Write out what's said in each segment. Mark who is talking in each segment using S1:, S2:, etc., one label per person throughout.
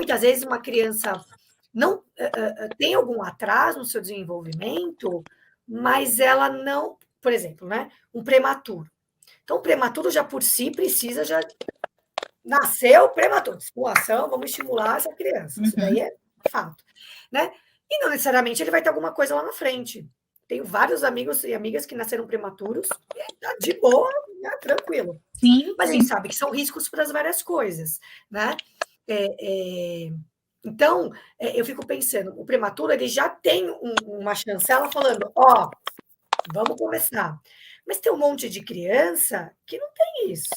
S1: muitas vezes uma criança não tem algum atraso no seu desenvolvimento, mas ela não, por exemplo, né, um prematuro. Então, o prematuro já por si precisa já nasceu prematuro, estimulação, vamos estimular essa criança. Isso daí é fato, né? E não necessariamente ele vai ter alguma coisa lá na frente. Tenho vários amigos e amigas que nasceram prematuros e tá de boa, né, tranquilo.
S2: Sim,
S1: mas a gente sabe que são riscos para as várias coisas, né? Então, eu fico pensando, o prematuro ele já tem uma chancela falando, ó, vamos começar. Mas tem um monte de criança que não tem isso.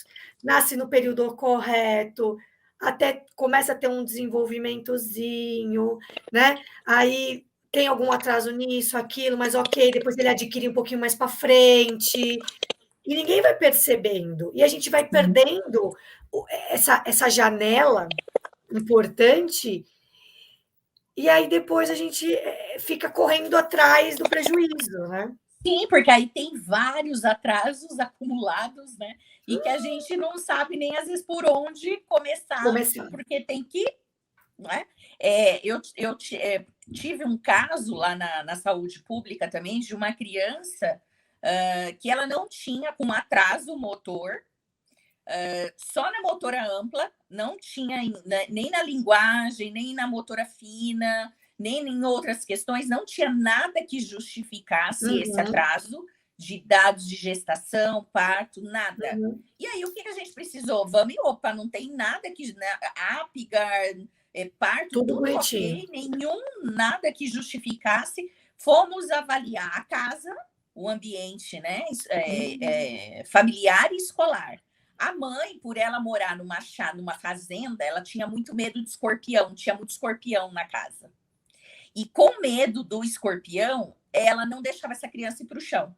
S1: Nasce no período correto, até começa a ter um desenvolvimentozinho, né? Aí tem algum atraso nisso, aquilo, mas ok, depois ele adquire um pouquinho mais para frente. E ninguém vai percebendo. E a gente vai perdendo essa janela importante. E aí depois a gente fica correndo atrás do prejuízo, né?
S2: Sim, porque aí tem vários atrasos acumulados, né? E que a gente não sabe nem às vezes por onde começar. Porque tem que. Né? Eu tive um caso lá na saúde pública também de uma criança que ela não tinha com atraso motor, só na motora ampla, não tinha nem na linguagem, nem na motora fina, nem em outras questões, não tinha nada que justificasse esse atraso de dados de gestação, parto, nada. E aí, o que a gente precisou? Vamos e opa, não tem nada que... Né, Apgar, parto, tudo ok, nada que justificasse. Fomos avaliar a casa, o ambiente, né, familiar e escolar. A mãe, por ela morar numa fazenda, ela tinha muito medo de escorpião, tinha muito escorpião na casa. E com medo do escorpião, ela não deixava essa criança ir para o chão.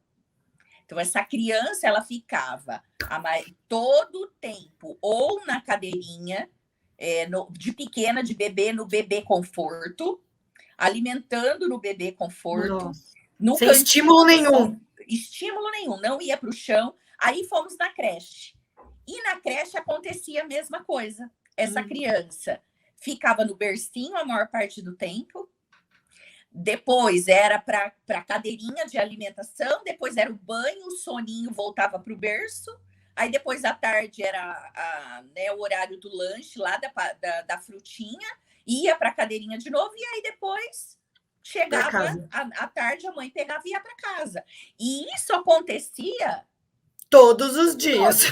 S2: Então, essa criança, ela ficava todo o tempo ou na cadeirinha, de pequena, de bebê, no bebê conforto, alimentando no bebê conforto.
S1: Sem estímulo nenhum.
S2: Estímulo nenhum, não ia para o chão. Aí fomos na creche. E na creche acontecia a mesma coisa. Essa criança ficava no bercinho a maior parte do tempo, depois era para a cadeirinha de alimentação, depois era o banho, o soninho voltava para o berço, aí depois à tarde era o horário do lanche lá da frutinha, ia para a cadeirinha de novo, e aí depois chegava à tarde, a mãe pegava e ia para casa. E isso acontecia
S1: todos os dias.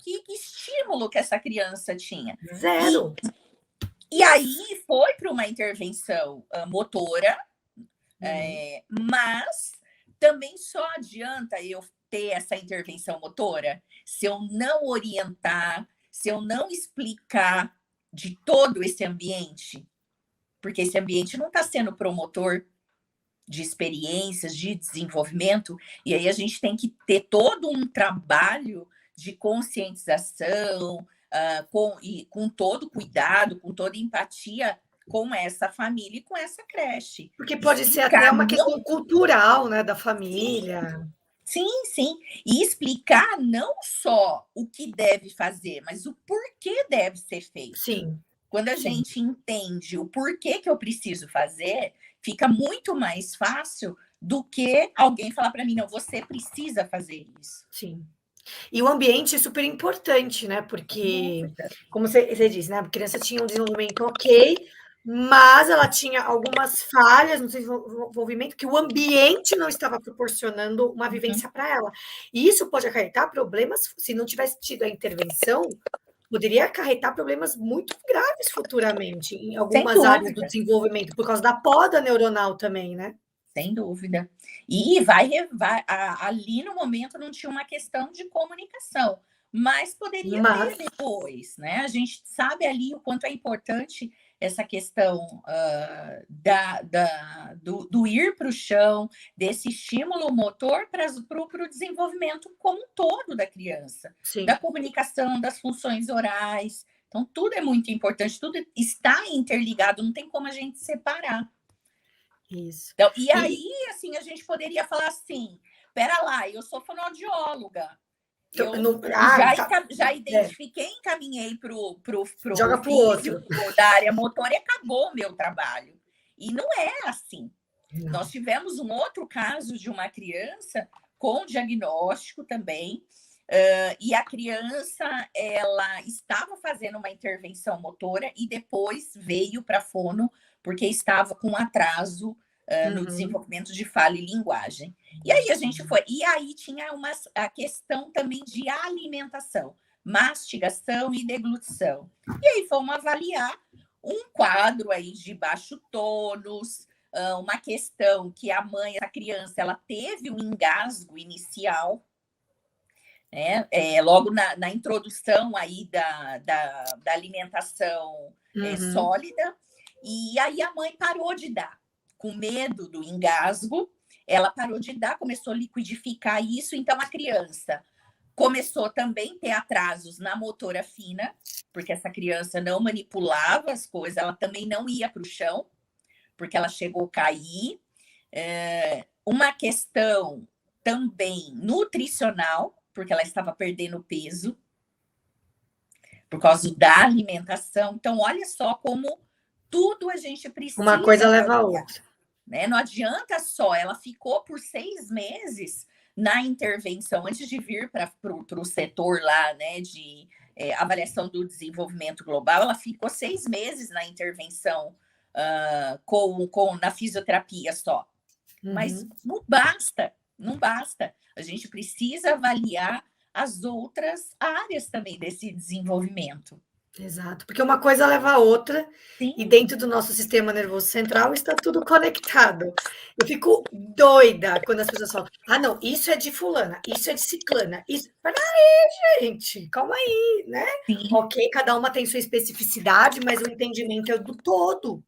S2: Que estímulo que essa criança tinha?
S1: Zero.
S2: E aí foi para uma intervenção motora, mas também só adianta eu ter essa intervenção motora se eu não orientar, se eu não explicar de todo esse ambiente, porque esse ambiente não está sendo promotor de experiências, de desenvolvimento, e aí a gente tem que ter todo um trabalho de conscientização, com todo cuidado, com toda empatia com essa família e com essa creche.
S1: Porque pode ser até uma questão cultural, né, da família.
S2: Sim. E explicar não só o que deve fazer, mas o porquê deve ser feito.
S1: Sim.
S2: Quando a gente entende o porquê que eu preciso fazer, fica muito mais fácil do que alguém falar para mim, não, você precisa fazer isso.
S1: Sim. E o ambiente é super importante, né? Porque, como você disse, né? A criança tinha um desenvolvimento ok, mas ela tinha algumas falhas no desenvolvimento que o ambiente não estava proporcionando uma vivência para ela. E isso pode acarretar problemas, se não tivesse tido a intervenção, poderia acarretar problemas muito graves futuramente em algumas áreas do desenvolvimento, por causa da poda neuronal também, né?
S2: Sem dúvida. E ali no momento não tinha uma questão de comunicação, mas poderia ter depois, né? A gente sabe ali o quanto é importante essa questão do ir para o chão, desse estímulo motor para o desenvolvimento como um todo da criança, da comunicação, das funções orais. Então, tudo é muito importante, tudo está interligado, não tem como a gente separar.
S1: Isso.
S2: Então, e aí, assim, a gente poderia falar assim, pera lá, eu sou fonoaudióloga, Já identifiquei, encaminhei para o
S1: Joga pro outro.
S2: Da área motora e acabou o meu trabalho. E não é assim. Não. Nós tivemos um outro caso de uma criança com diagnóstico também, e a criança ela estava fazendo uma intervenção motora e depois veio para a fono porque estava com atraso no desenvolvimento de fala e linguagem. E aí a gente foi. E aí tinha a questão também de alimentação, mastigação e deglutição. E aí fomos avaliar um quadro aí de baixo tônus, uma questão que a mãe, a criança, ela teve um engasgo inicial, né? Logo na introdução aí da alimentação sólida, e aí a mãe parou de dar, com medo do engasgo, ela parou de dar, começou a liquidificar isso, então a criança começou também a ter atrasos na motora fina, porque essa criança não manipulava as coisas, ela também não ia para o chão, porque ela chegou a cair. Uma questão também nutricional, porque ela estava perdendo peso por causa da alimentação. Então, olha só como tudo a gente precisa.
S1: Uma coisa leva a outra.
S2: Né? Não adianta só, ela ficou por 6 meses na intervenção, antes de vir para o setor lá, né, de avaliação do desenvolvimento global, ela ficou 6 meses na intervenção na fisioterapia só. Mas não basta. A gente precisa avaliar as outras áreas também desse desenvolvimento.
S1: Exato, porque uma coisa leva a outra. Sim. E dentro do nosso sistema nervoso central está tudo conectado. Eu fico doida quando as pessoas falam, não, isso é de fulana, isso é de ciclana, isso... Peraí, gente, calma aí, né? Sim. Ok, cada uma tem sua especificidade, mas o entendimento é do todo.